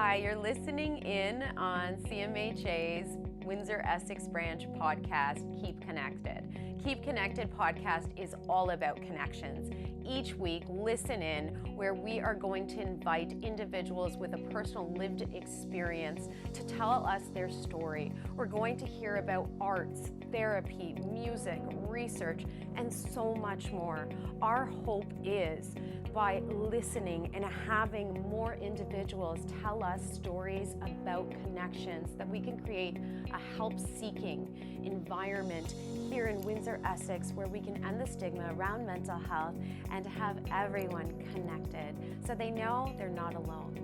Hi, you're listening in on CMHA's Windsor-Essex branch podcast, Keep Connected. Keep Connected podcast is all about connections. Each week, listen in where we are going to invite individuals with a personal lived experience to tell us their story. We're going to hear about arts, therapy, music, research, and so much more. Our hope is by listening and having more individuals tell us stories about connections that we can create a help-seeking environment here in Windsor-Essex where we can end the stigma around mental health and have everyone connected so they know they're not alone.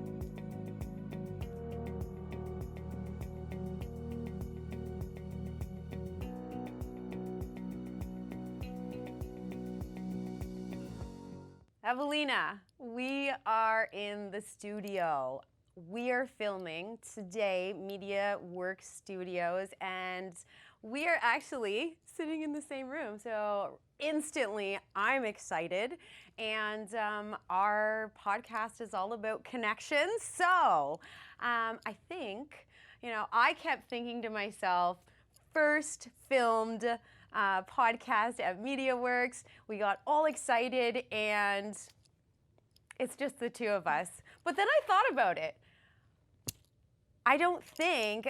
Ewelina, we are in the studio. We are filming today, Media Work Studios, and we are actually sitting in the same room. So instantly, I'm excited. And our podcast is all about connections. So I think, I kept thinking to myself, first filmed podcast at MediaWorks. We got all excited and it's just the two of us. But then I thought about it. I don't think,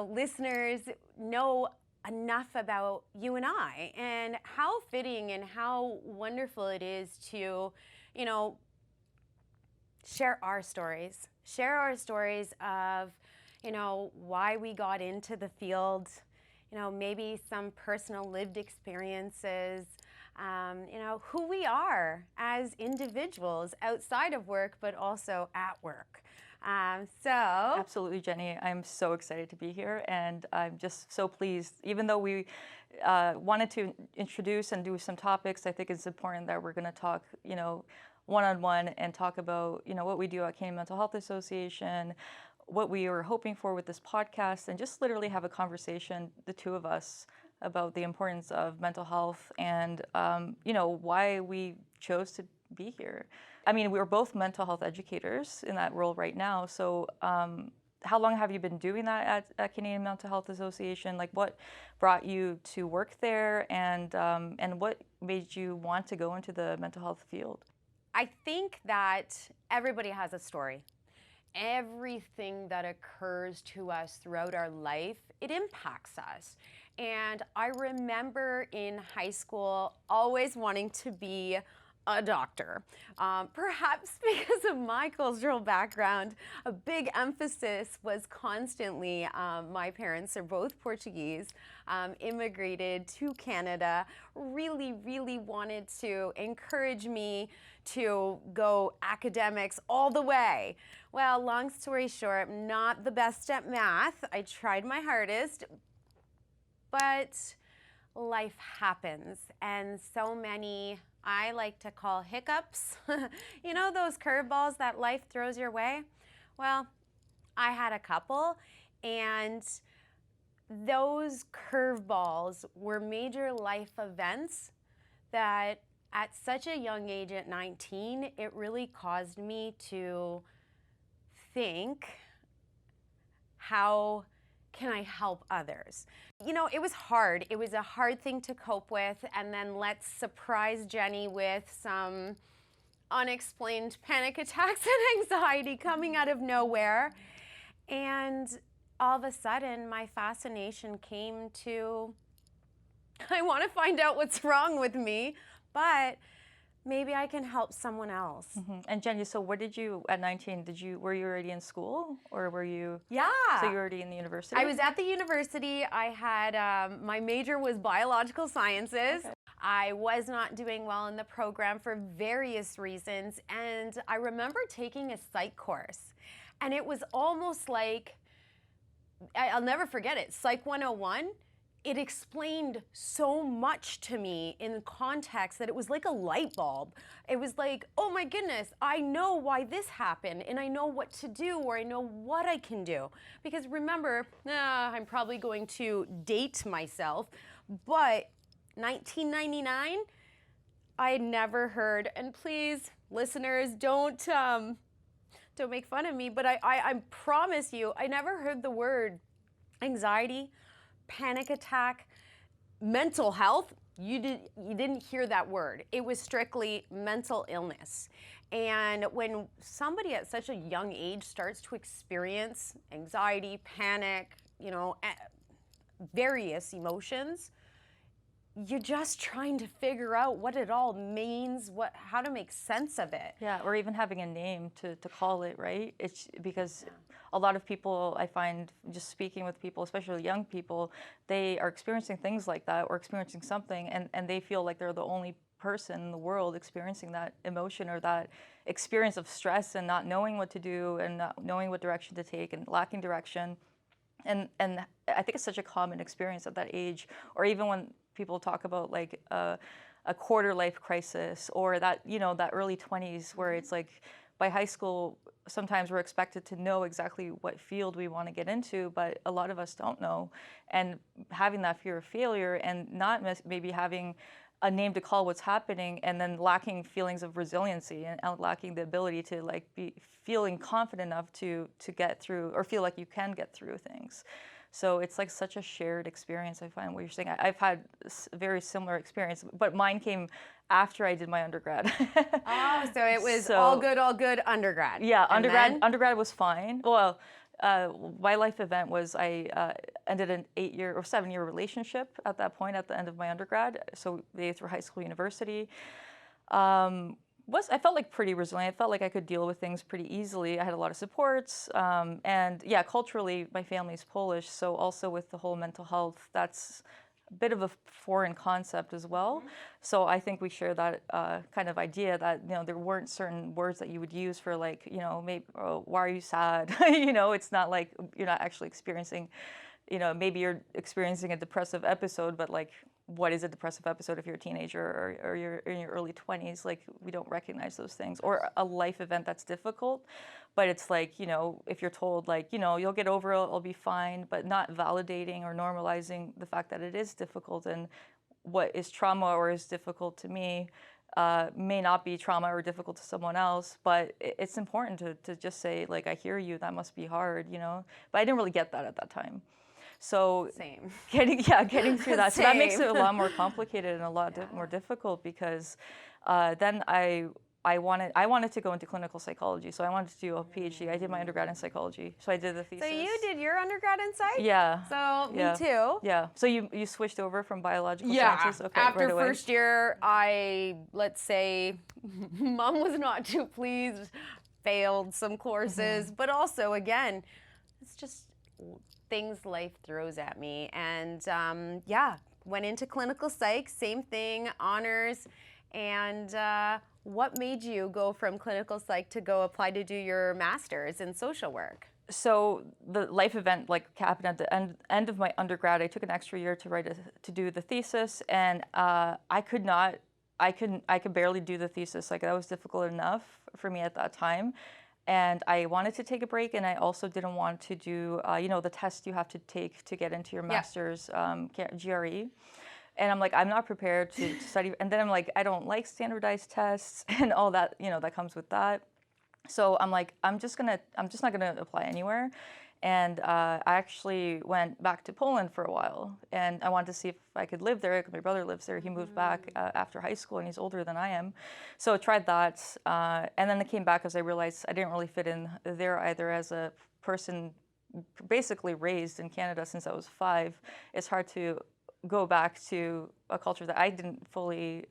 listeners know enough about you and I and how fitting and how wonderful it is to, share our stories of, why we got into the field, maybe some personal lived experiences, who we are as individuals outside of work, but also at work. Absolutely, Jenny. I'm so excited to be here, and I'm just so pleased. Even though we wanted to introduce and do some topics, I think it's important that we're going to talk, one-on-one and talk about, what we do at Canadian Mental Health Association, what we were hoping for with this podcast, and just literally have a conversation, the two of us, about the importance of mental health and, why we chose to be here. I mean, we're both mental health educators in that role right now. So how long have you been doing that at Canadian Mental Health Association? Like, what brought you to work there, and what made you want to go into the mental health field? I think that everybody has a story. Everything that occurs to us throughout our life, it impacts us. And I remember in high school always wanting to be a doctor. Perhaps because of my cultural background, a big emphasis was constantly, my parents are both Portuguese, immigrated to Canada, really wanted to encourage me to go academics all the way. Well, long story short, I'm not the best at math. I tried my hardest, but life happens, and so many, I like to call hiccups. Those curveballs that life throws your way? Well, I had a couple, and those curveballs were major life events that at such a young age, at 19, it really caused me to think, how can I help others? It was hard. It was a hard thing to cope with, and then let's surprise Jenny with some unexplained panic attacks and anxiety coming out of nowhere. And all of a sudden, my fascination came to, I want to find out what's wrong with me, but maybe I can help someone else. Mm-hmm. And Jenny, so what did you, at 19, were you already in school, or were you? Yeah. So you were already in the university? I was at the university. I had, my major was biological sciences. Okay. I was not doing well in the program for various reasons, and I remember taking a psych course, and it was almost like, I'll never forget it, Psych 101. It explained so much to me in context that it was like a light bulb. It was like, oh my goodness, I know why this happened, and I know what to do, or I know what I can do. Because remember, I'm probably going to date myself, but 1999, I had never heard, and please, listeners, don't don't make fun of me, but I promise you, I never heard the word anxiety, panic attack, mental health. You didn't hear that word. It was strictly mental illness. And when somebody at such a young age starts to experience anxiety, panic, you know, various emotions, you're just trying to figure out what it all means, how to make sense of it. Yeah, or even having a name to call it, right? It's because a lot of people, I find, just speaking with people, especially young people, they are experiencing things like that or experiencing something, and they feel like they're the only person in the world experiencing that emotion or that experience of stress and not knowing what to do and not knowing what direction to take and lacking direction. And I think it's such a common experience at that age, or even when people talk about like a quarter life crisis or that, you know, that early 20s where it's like by high school, sometimes we're expected to know exactly what field we want to get into, but a lot of us don't know. And having that fear of failure and not maybe having a name to call what's happening, and then lacking feelings of resiliency and lacking the ability to like be feeling confident enough to get through or feel like you can get through things. So it's like such a shared experience. I find what you're saying. I've had a very similar experience, but mine came after I did my undergrad. Oh, so it was all good undergrad. Yeah, and undergrad was fine. Well, my life event was I ended an 8-year or 7-year relationship at that point at the end of my undergrad. So through high school, university. I felt like pretty resilient. I felt like I could deal with things pretty easily. I had a lot of supports. And yeah, culturally, my family's Polish. So also with the whole mental health, that's a bit of a foreign concept as well. Mm-hmm. So I think we share that kind of idea that, you know, there weren't certain words that you would use for like, you know, maybe, why are you sad? You know, it's not like you're not actually experiencing, you know, maybe you're experiencing a depressive episode, but like, what is a depressive episode if you're a teenager or you're in your early 20s? Like, we don't recognize those things. Or a life event that's difficult, but it's like, you know, if you're told like, you know, you'll get over it, it'll be fine, but not validating or normalizing the fact that it is difficult, and what is trauma or is difficult to me may not be trauma or difficult to someone else, but it's important to just say like, I hear you, that must be hard, you know? But I didn't really get that at that time. So Same. Getting through that. So that makes it a lot more complicated and a lot more difficult, because then I wanted to go into clinical psychology. So I wanted to do a PhD. I did my undergrad in psychology. So I did the thesis. So you did your undergrad in psych? Yeah. So me too. Yeah. So you switched over from biological sciences? Okay, after right away. first year, let's say, mom was not too pleased, failed some courses, but also, again, it's just things life throws at me. And went into clinical psych, same thing, honors. And what made you go from clinical psych to go apply to do your master's in social work? So the life event like happened at the end of my undergrad. I took an extra year to do the thesis, and I could barely do the thesis. Like, that was difficult enough for me at that time. And I wanted to take a break, and I also didn't want to do, the test you have to take to get into your master's GRE. And I'm like, I'm not prepared to study. And then I'm like, I don't like standardized tests and all that, that comes with that. So I'm like, I'm just not gonna apply anywhere. And I actually went back to Poland for a while, and I wanted to see if I could live there. My brother lives there. He moved back after high school, and he's older than I am. So I tried that, and then I came back because I realized I didn't really fit in there either. As a person basically raised in Canada since I was 5, it's hard to go back to a culture that I didn't fully,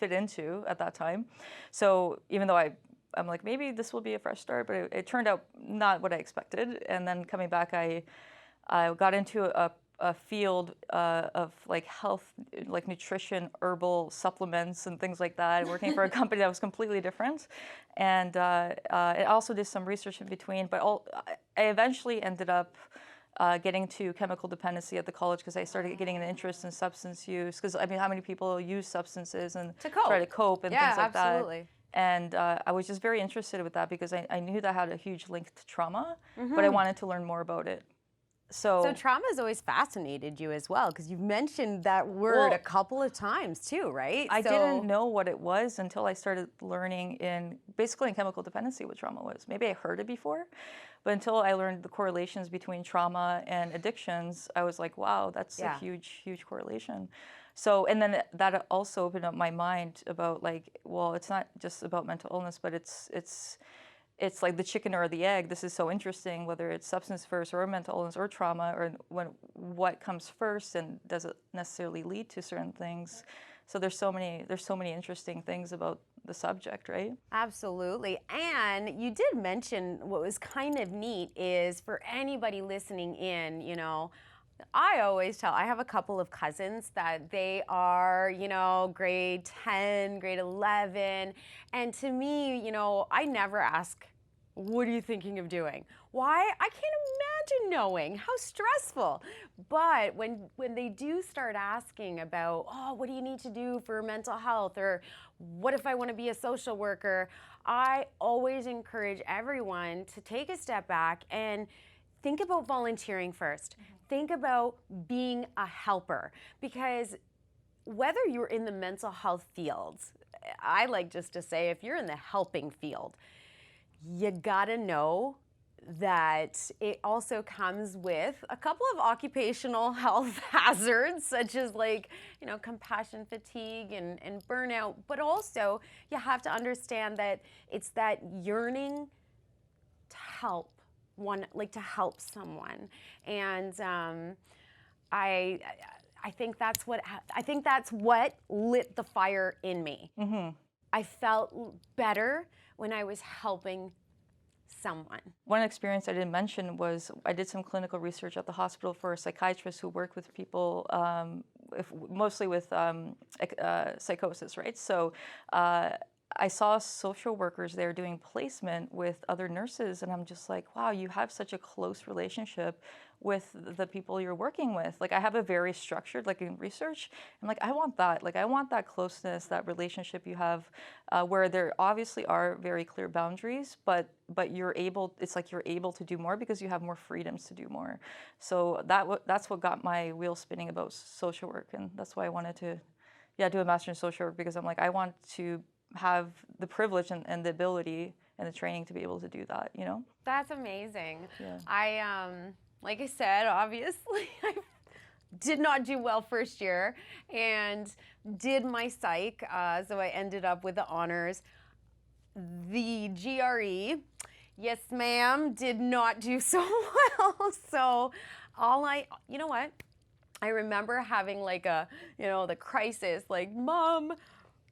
fit into at that time. So even though I'm like, maybe this will be a fresh start, but it turned out not what I expected. And then coming back, I got into a field of like health, like nutrition, herbal supplements and things like that, working for a company that was completely different. And I also did some research in between, but I eventually ended up getting to chemical dependency at the college, because I started getting an interest in substance use. Because I mean, how many people use substances and try to cope and things like that? Absolutely. And I was just very interested with that, because I knew that had a huge link to trauma, but I wanted to learn more about it. So trauma has always fascinated you as well, because you've mentioned that word a couple of times too, right? I didn't know what it was until I started learning basically in chemical dependency what trauma was. Maybe I heard it before, but until I learned the correlations between trauma and addictions, I was like, wow, that's a huge, huge correlation. So, and then that also opened up my mind about like, well, it's not just about mental illness, but it's like the chicken or the egg. This is so interesting, whether it's substance first or mental illness or trauma, or what comes first, and does it necessarily lead to certain things. So there's so many interesting things about the subject, right? Absolutely. And you did mention what was kind of neat is for anybody listening in, you know, I always tell, I have a couple of cousins that they are, you know, grade 10, grade 11. And to me, you know, I never ask, what are you thinking of doing? Why? I can't imagine knowing. How stressful. But when they do start asking about, oh, what do you need to do for mental health? Or what if I want to be a social worker? I always encourage everyone to take a step back and think about volunteering first. Think about being a helper, because whether you're in the mental health fields, I like just to say, if you're in the helping field, you gotta know that it also comes with a couple of occupational health hazards, such as like, you know, compassion fatigue and burnout, but also you have to understand that it's that yearning to help. To help someone, and I think that's what lit the fire in me. I felt better when I was helping someone. One experience I didn't mention was I did some clinical research at the hospital for a psychiatrist who worked with people, mostly with psychosis, right? So. I saw social workers there doing placement with other nurses, and I'm just like, wow, you have such a close relationship with the people you're working with. Like, I have a very structured, like in research, I'm like, I want that. Like, I want that closeness, that relationship you have, where there obviously are very clear boundaries, but it's like you're able to do more because you have more freedoms to do more. So that's what got my wheel spinning about social work, and that's why I wanted to, do a master's in social work, because I'm like, I want to have the privilege and the ability and the training to be able to do that, you know? That's amazing. Yeah. I, like I said, obviously, I did not do well first year and did my psych, so I ended up with the honors. The GRE, yes ma'am, did not do so well. So you know what? I remember having like a, you know, the crisis, like, Mom,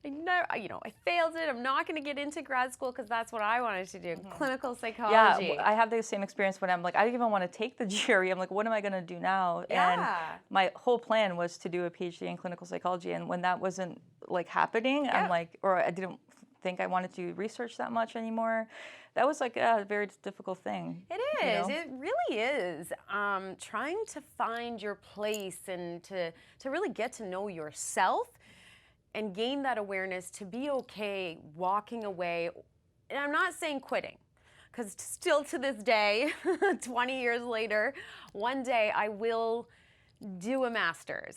I failed it. I'm not going to get into grad school because that's what I wanted to do, clinical psychology. Yeah, I have the same experience when I'm like, I don't even want to take the GRE. I'm like, what am I going to do now? Yeah. And my whole plan was to do a PhD in clinical psychology. And when that wasn't like happening, I'm like, or I didn't think I wanted to research that much anymore. That was like a very difficult thing. It is. You know? It really is. Trying to find your place and to really get to know yourself and gain that awareness to be okay walking away. And I'm not saying quitting, because still to this day, 20 years later, one day I will do a master's.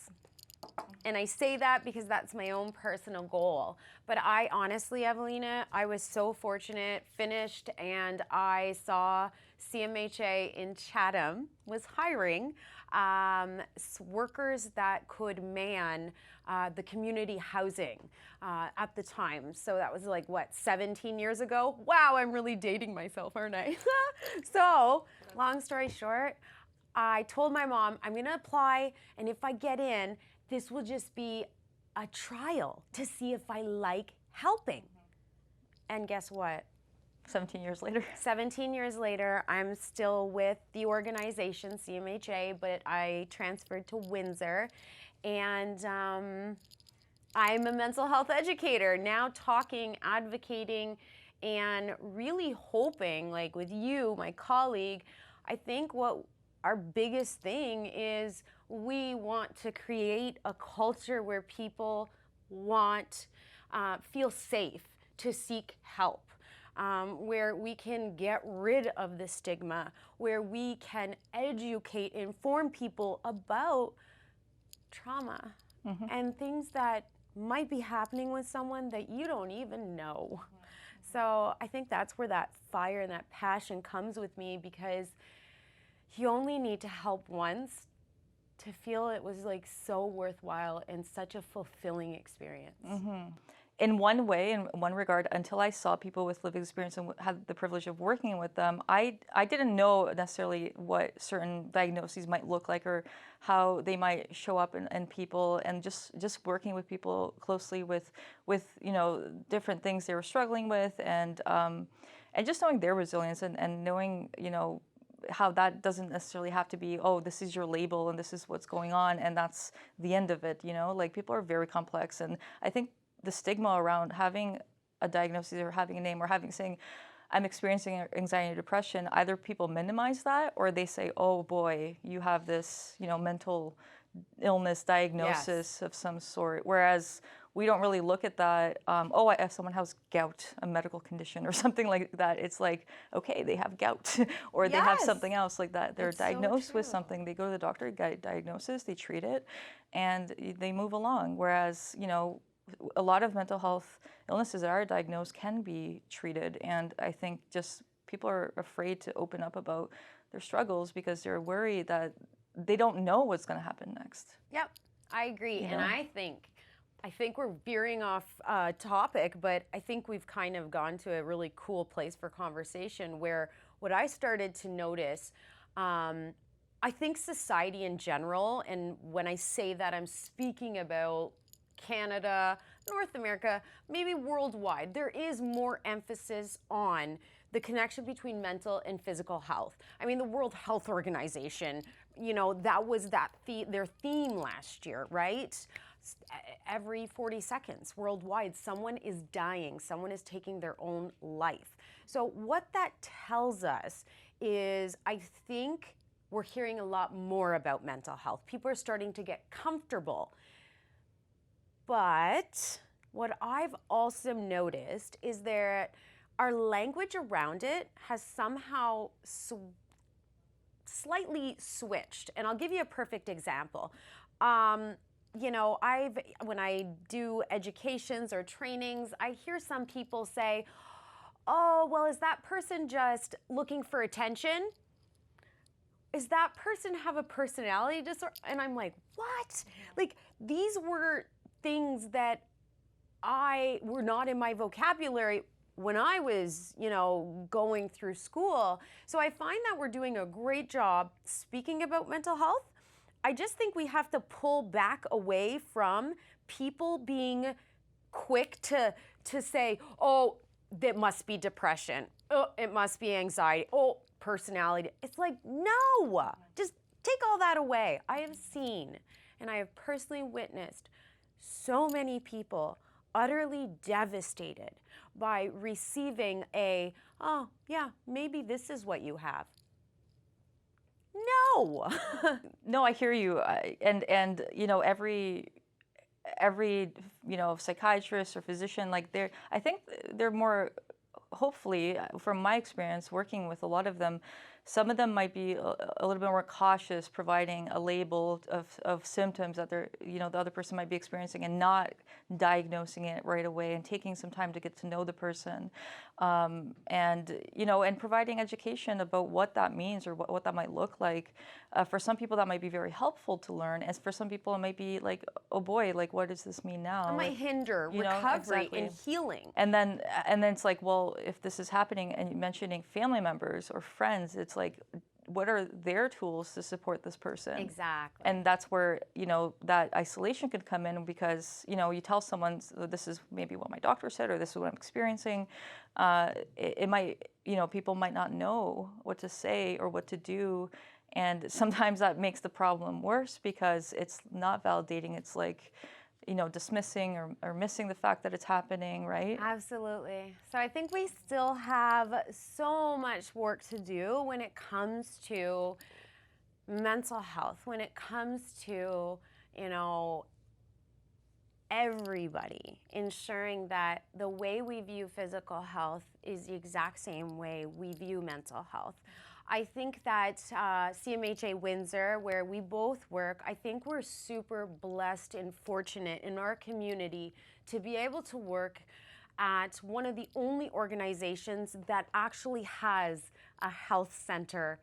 And I say that because that's my own personal goal. But I honestly, Ewelina, I was so fortunate, finished, and I saw CMHA in Chatham was hiring workers that could man the community housing at the time. So that was like, what, 17 years ago? Wow, I'm really dating myself, aren't I? So, long story short, I told my mom, I'm going to apply, and if I get in, this will just be a trial to see if I like helping. And guess what? 17 years later. 17 years later, I'm still with the organization, CMHA, but I transferred to Windsor. And I'm a mental health educator, now talking, advocating, and really hoping, like with you, my colleague, I think what our biggest thing is we want to create a culture where people feel safe to seek help. where we can get rid of the stigma, where we can educate, inform people about trauma and things that might be happening with someone that you don't even know. So I think that's where that fire and that passion comes with me, because you only need to help once to feel it was like so worthwhile and such a fulfilling experience. In one way, in one regard, until I saw people with lived experience and had the privilege of working with them, I didn't know necessarily what certain diagnoses might look like or how they might show up in people, and just working with people closely with you know, different things they were struggling with, and just knowing their resilience, and knowing, you know, how that doesn't necessarily have to be, oh, this is your label and this is what's going on and that's the end of it, you know? Like, people are very complex, and I think the stigma around having a diagnosis or having a name or saying, I'm experiencing anxiety and depression, either people minimize that or they say, oh boy, you have this, you know, mental illness diagnosis of some sort. Whereas we don't really look at that. If someone has gout, a medical condition or something like that, it's like, okay, they have gout or they have something else like that. They're diagnosed with something. They go to the doctor, get a diagnosis, they treat it, and they move along. Whereas, you know, a lot of mental health illnesses that are diagnosed can be treated, and I think just people are afraid to open up about their struggles because they're worried that they don't know what's going to happen next. Yep, I agree. You and know? I think we're veering off topic, but I think we've kind of gone to a really cool place for conversation, where what I started to notice, I think society in general, and when I say that, I'm speaking about Canada, North America, maybe worldwide, there is more emphasis on the connection between mental and physical health. I mean, the World Health Organization, you know, that was their theme last year, right? Every 40 seconds worldwide, someone is dying, someone is taking their own life. So what that tells us is, I think we're hearing a lot more about mental health. People are starting to get comfortable. But what I've also noticed is that our language around it has somehow slightly switched. And I'll give you a perfect example. You know, when I do educations or trainings, I hear some people say, oh, well, is that person just looking for attention? Is that person have a personality disorder? And I'm like, what? Like, these were things that were not in my vocabulary when I was, you know, going through school. So I find that we're doing a great job speaking about mental health. I just think we have to pull back away from people being quick to say, oh, that must be depression. Oh, it must be anxiety. Oh, personality. It's like, no, just take all that away. I have seen, and I have personally witnessed so many people utterly devastated by receiving oh, yeah, maybe this is what you have. No. No, I hear you. And you know, every you know, psychiatrist or physician, like I think they're more, hopefully, from my experience working with a lot of them, some of them might be a little bit more cautious providing a label of symptoms that they're, you know, the other person might be experiencing, and not diagnosing it right away, and taking some time to get to know the person, and you know, and providing education about what that means or what that might look like. For some people that might be very helpful to learn, and for some people it might be like, oh boy, like, what does this mean now? It might hinder recovery and healing. And then it's like, well, if this is happening and mentioning family members or friends, it's like, what are their tools to support this person? Exactly. And that's where, you know, that isolation could come in, because, you know, you tell someone, this is maybe what my doctor said, or this is what I'm experiencing. It might, you know, people might not know what to say or what to do. And sometimes that makes the problem worse, because it's not validating. It's like, you know, dismissing or missing the fact that it's happening, right? Absolutely. So I think we still have so much work to do when it comes to mental health, when it comes to, you know, everybody, ensuring that the way we view physical health is the exact same way we view mental health. I think that CMHA Windsor, where we both work, I think we're super blessed and fortunate in our community to be able to work at one of the only organizations that actually has a health center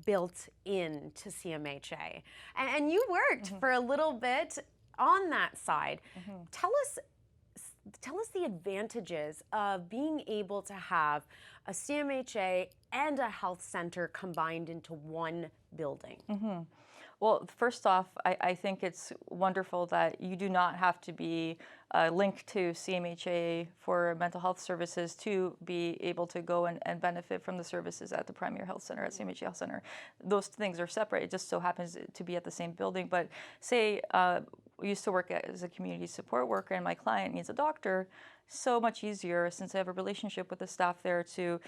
built into CMHA. And you worked for a little bit on that side. Tell us the advantages of being able to have a CMHA and a health center combined into one building. Well, first off, I think it's wonderful that you do not have to be linked to CMHA for mental health services to be able to go and benefit from the services at the primary health center, at CMHA Health Center. Those things are separate. It just so happens to be at the same building. But say we used to work as a community support worker and my client needs a doctor, so much easier since I have a relationship with the staff there to,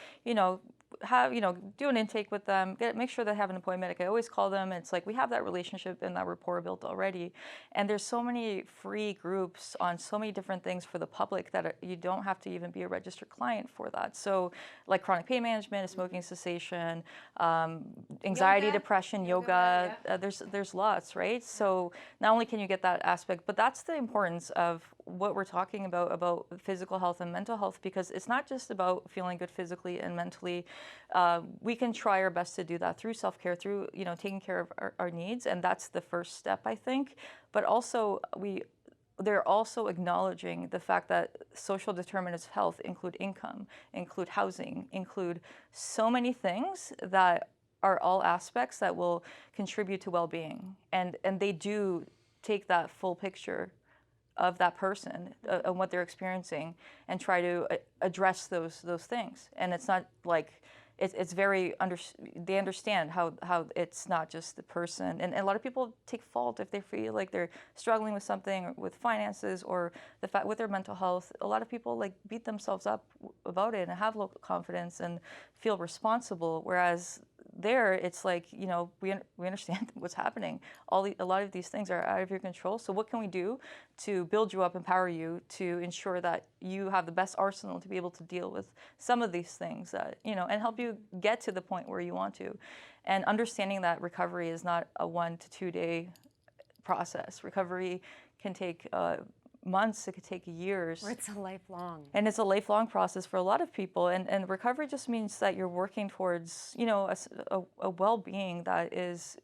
do an intake with them, make sure they have an appointment. Like I always call them. It's like we have that relationship and that rapport built already. And there's so many free groups on so many different things for the public that you don't have to even be a registered client for that. So like chronic pain management, smoking cessation, anxiety, depression, yoga, there's lots, right? So not only can you get that aspect, but that's the importance of what we're talking about physical health and mental health, because it's not just about feeling good physically and mentally. We can try our best to do that through self-care, through taking care of our needs, and that's the first step, I think. But also they're also acknowledging the fact that social determinants of health include income, include housing, include so many things that are all aspects that will contribute to well-being, and they do take that full picture of that person and what they're experiencing and try to address those things. And it's not like it's very they understand how it's not just the person, and a lot of people take fault if they feel like they're struggling with something, or with finances, or the fact with their mental health. A lot of people like beat themselves up about it and have low confidence and feel responsible, whereas there it's like, we understand what's happening. A lot of these things are out of your control. So what can we do to build you up, empower you, to ensure that you have the best arsenal to be able to deal with some of these things that, and help you get to the point where you want to. And understanding that recovery is not a 1 to 2 day process. Recovery can take months, it could take years. Or it's a lifelong. And it's a lifelong process for a lot of people. And recovery just means that you're working towards, a well-being that is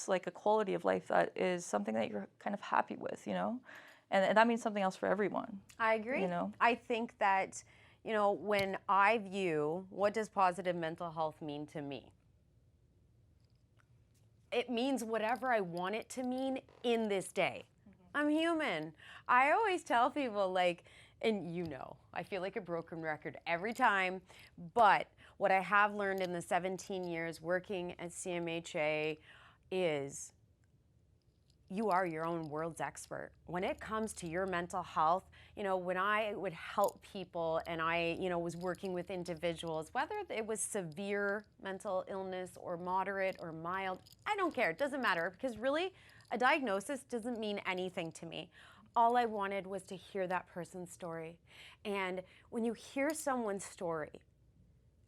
like a quality of life that is something that you're kind of happy with, and that means something else for everyone. I agree. I think that, when I view what does positive mental health mean to me, it means whatever I want it to mean in this day. I'm human. I always tell people, and I feel like a broken record every time, but what I have learned in the 17 years working at CMHA is you are your own world's expert. When it comes to your mental health, when I would help people and I, was working with individuals, whether it was severe mental illness or moderate or mild, I don't care, it doesn't matter, because really, a diagnosis doesn't mean anything to me. All I wanted was to hear that person's story. And when you hear someone's story,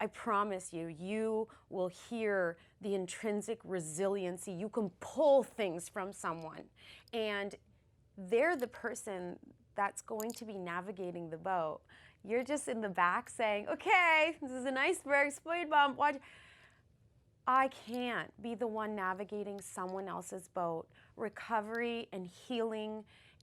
I promise you, you will hear the intrinsic resiliency. You can pull things from someone. And they're the person that's going to be navigating the boat. You're just in the back saying, okay, this is an iceberg, speed bump, watch. I can't be the one navigating someone else's boat. Recovery and healing,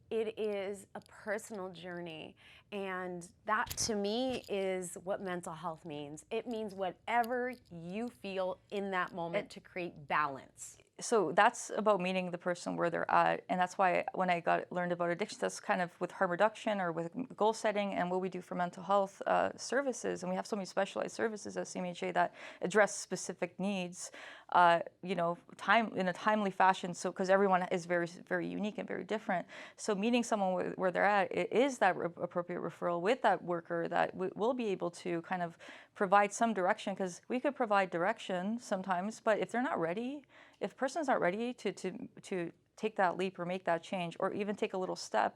it is a personal journey. And that to me is what mental health means. It means whatever you feel in that moment to create balance. So that's about meeting the person where they're at, and that's why when I learned about addiction, that's kind of with harm reduction or with goal setting and what we do for mental health services, and we have so many specialized services at CMHA that address specific needs, in a timely fashion. So because everyone is very, very unique and very different, so meeting someone where they're at, it is that appropriate referral with that worker that will be able to kind of provide some direction, because we could provide direction sometimes, but if they're not ready. If a person's not ready to take that leap or make that change or even take a little step,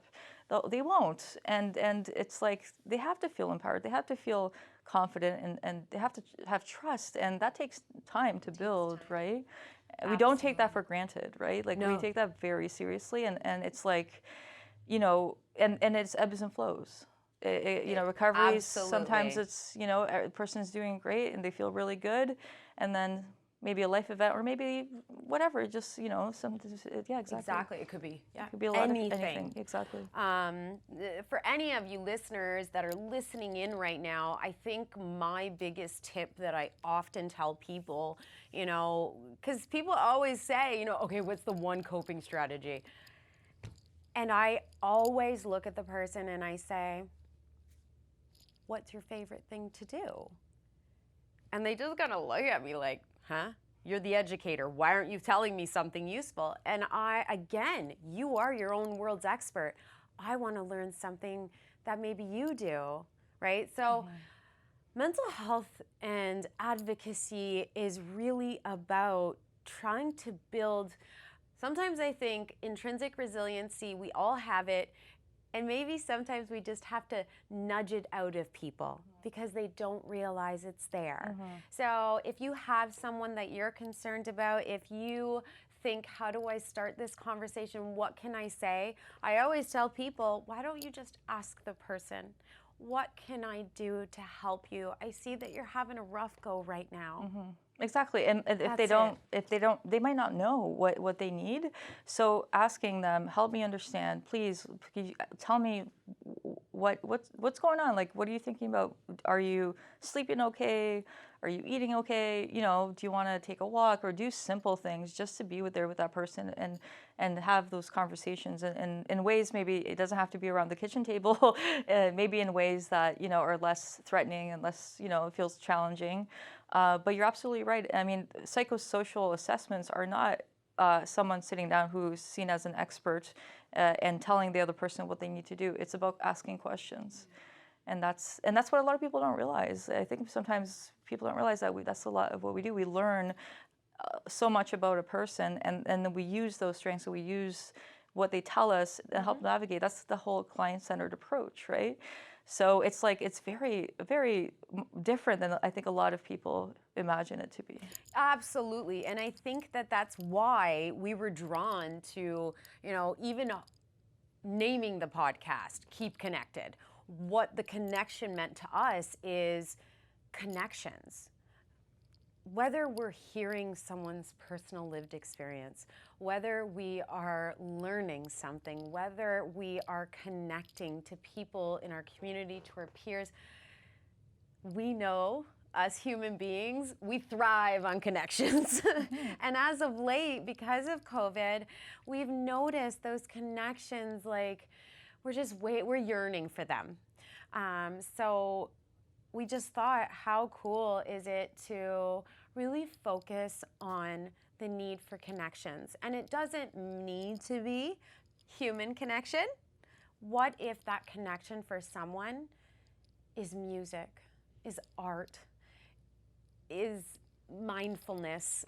they won't. And it's like they have to feel empowered. They have to feel confident and they have to have trust. And that takes time to build, right? We don't take that for granted, right? Like we take that very seriously. And it's like, you know, and it's ebbs and flows. You know, recovery, sometimes it's, you know, a person's doing great and they feel really good. And then maybe a life event or maybe whatever, just, you know, yeah, exactly. Exactly, it could be, yeah. It could be a lot of anything, exactly. For any of you listeners that are listening in right now, I think my biggest tip that I often tell people, you know, because people always say, you know, okay, what's the one coping strategy? And I always look at the person and I say, what's your favorite thing to do? And they just kind of look at me like, huh? You're the educator. Why aren't you telling me something useful? And again, you are your own world's expert. I want to learn something that maybe you do, right? So mental health and advocacy is really about trying to build, sometimes I think intrinsic resiliency, we all have it. And maybe sometimes we just have to nudge it out of people because they don't realize it's there. So if you have someone that you're concerned about, if you think, how do I start this conversation? What can I say? I always tell people, why don't you just ask the person, what can I do to help you? I see that you're having a rough go right now. Exactly, and if they don't, they might not know what they need. So asking them, help me understand, please tell me what's going on. Like, what are you thinking about? Are you sleeping okay? Are you eating okay? You know, do you want to take a walk or do simple things just to be there with that person and have those conversations in ways, maybe it doesn't have to be around the kitchen table, maybe in ways that, you know, are less threatening and less, you know, it feels challenging. But you're absolutely right. I mean, psychosocial assessments are not someone sitting down who's seen as an expert and telling the other person what they need to do. It's about asking questions. And that's what a lot of people don't realize. I think sometimes people don't realize that that's a lot of what we do. We learn so much about a person, and then we use those strengths, so we use what they tell us and help navigate. That's the whole client-centered approach, right? So it's like, it's very, very different than I think a lot of people imagine it to be. Absolutely, and I think that that's why we were drawn to, you know, even naming the podcast, Keep Connected. What the connection meant to us is connections. Whether we're hearing someone's personal lived experience, whether we are learning something, whether we are connecting to people in our community, to our peers, we know, us human beings, we thrive on connections. And as of late, because of COVID, we've noticed those connections, like, we're yearning for them. So we just thought, how cool is it to really focus on the need for connections? And it doesn't need to be human connection. What if that connection for someone is music, is art, is mindfulness,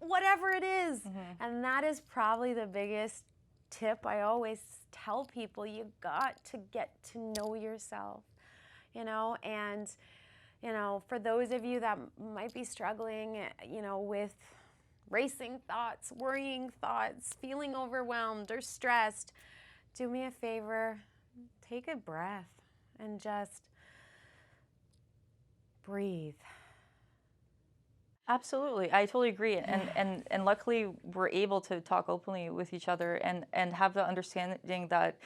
whatever it is? And that is probably the biggest tip I always tell people. You got to get to know yourself, you know, and, you know, for those of you that might be struggling, you know, with racing thoughts, worrying thoughts, feeling overwhelmed or stressed, do me a favor, take a breath and just breathe. Absolutely, I totally agree, and luckily we're able to talk openly with each other and have the understanding that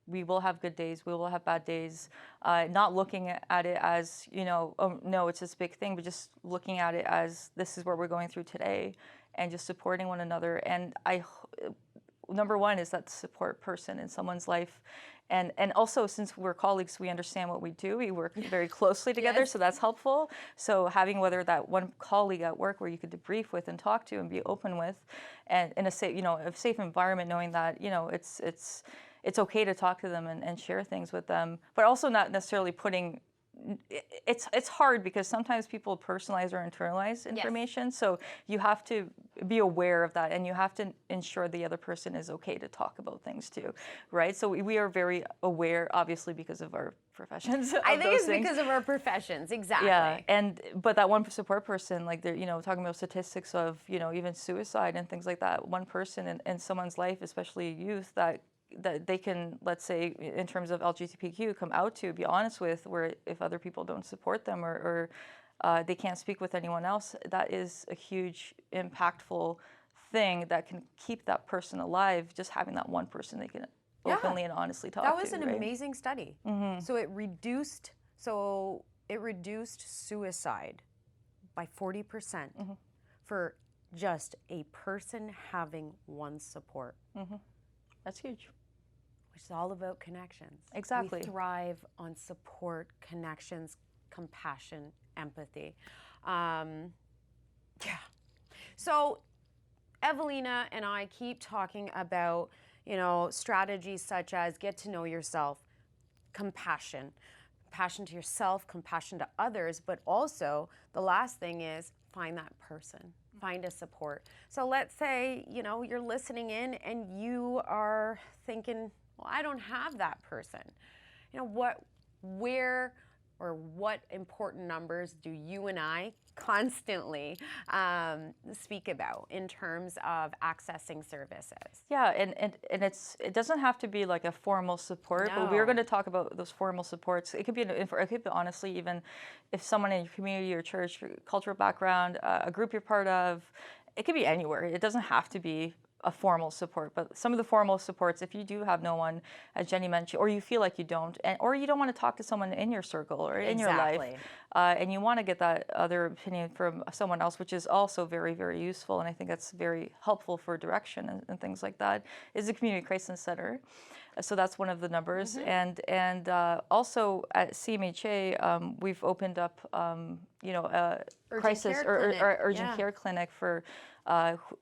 we will have good days, we will have bad days, not looking at it as, you know, oh no, it's this big thing, but just looking at it as this is what we're going through today, and just supporting one another. And number one is that support person in someone's life. And also, since we're colleagues, we understand what we do. We work very closely together, so that's helpful. So having whether that one colleague at work where you could debrief with and talk to and be open with, and in a safe, you know, a safe environment, knowing that, you know, it's okay to talk to them and share things with them, but also not necessarily putting. It's hard because sometimes people personalize or internalize information, so you have to be aware of that, and you have to ensure the other person is okay to talk about things too, right? So we are very aware, obviously, because of our professions. I think it's because of our professions, exactly. Yeah, but that one support person, like they're, talking about statistics of, even suicide and things like that. One person in someone's life, especially youth, that they can, let's say, in terms of LGBTQ, come out to, be honest with, where if other people don't support them or they can't speak with anyone else, that is a huge, impactful thing that can keep that person alive, just having that one person they can openly and honestly talk to. That was an amazing study. So it reduced suicide by 40% for just a person having one support. That's huge. Which is all about connections. Exactly. We thrive on support, connections, compassion, empathy. So Ewelina and I keep talking about, strategies such as get to know yourself, compassion to yourself, compassion to others, but also the last thing is find that person, find a support. So let's say, you're listening in and you are thinking, well, I don't have that person. What important numbers do you and I constantly speak about in terms of accessing services? Yeah, and it doesn't have to be like a formal support, but we're going to talk about those formal supports. It could be honestly, even if someone in your community or church, your cultural background, a group you're part of, it could be anywhere. It doesn't have to be a formal support, but some of the formal supports, if you do have no one, as Jenny mentioned, or you feel like you don't, or you don't want to talk to someone in your circle or in your life, and you want to get that other opinion from someone else, which is also very, very useful, and I think that's very helpful for direction and things like that, is the Community Crisis Center. So that's one of the numbers, and also at CMHA, we've opened up, crisis or urgent care clinic for.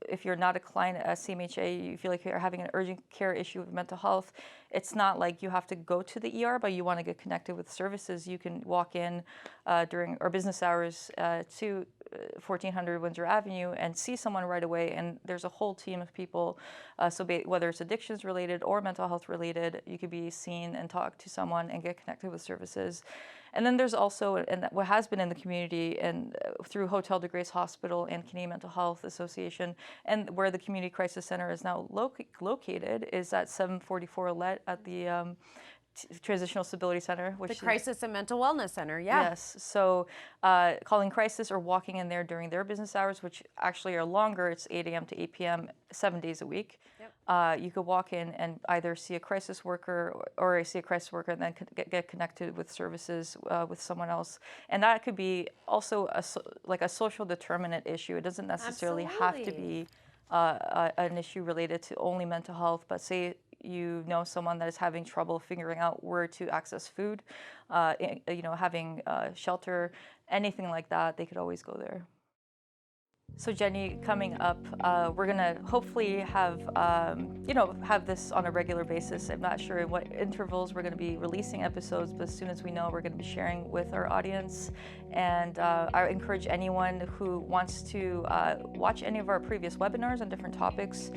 If you're not a client at CMHA, you feel like you're having an urgent care issue with mental health, it's not like you have to go to the ER, but you want to get connected with services. You can walk in during our business hours to 1400 Windsor Avenue and see someone right away, and there's a whole team of people. Whether it's addictions related or mental health related, you could be seen and talk to someone and get connected with services. And then there's also, and what has been in the community and through Hotel de Grace Hospital and Canadian Mental Health Association, and where the Community Crisis Center is now located, is at 744 Let at the Transitional Stability Center, which the Crisis and Mental Wellness Center, Yes. So calling crisis or walking in there during their business hours, which actually are longer, it's 8 a.m. to 8 p.m., 7 days a week. You could walk in and either see a crisis worker or see a crisis worker and then get connected with services with someone else. And that could be also a social determinant issue. It doesn't necessarily have to be an issue related to only mental health, but say you know someone that is having trouble figuring out where to access food, having shelter, anything like that, they could always go there. So Jenny, coming up, we're gonna hopefully have this on a regular basis. I'm not sure in what intervals we're gonna be releasing episodes, but as soon as we know, we're gonna be sharing with our audience. And I encourage anyone who wants to watch any of our previous webinars on different topics.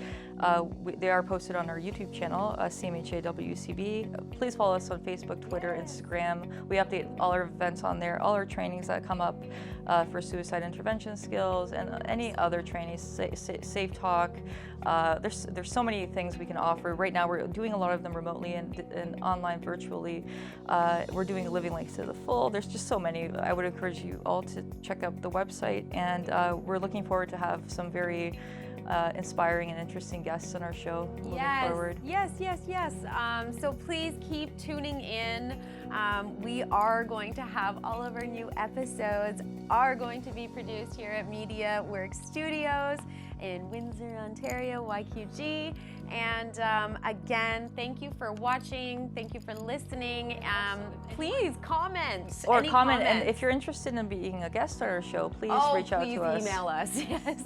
They are posted on our YouTube channel, CMHA-WECB. Please follow us on Facebook, Twitter, Instagram. We update all our events on there, all our trainings that come up for suicide intervention skills and any other trainings, Safe Talk. There's so many things we can offer. Right now we're doing a lot of them remotely and online virtually. We're doing Living Life to the Full. There's just so many. I would encourage you all to check out the website, and we're looking forward to have some very inspiring and interesting guests on our show moving forward. Yes. So please keep tuning in. We are going to have all of our new episodes are going to be produced here at Media Work Studios in Windsor, Ontario, YQG. And again, thank you for watching. Thank you for listening. Please comment. And if you're interested in being a guest on our show, please reach out to us. Please email us. Yes.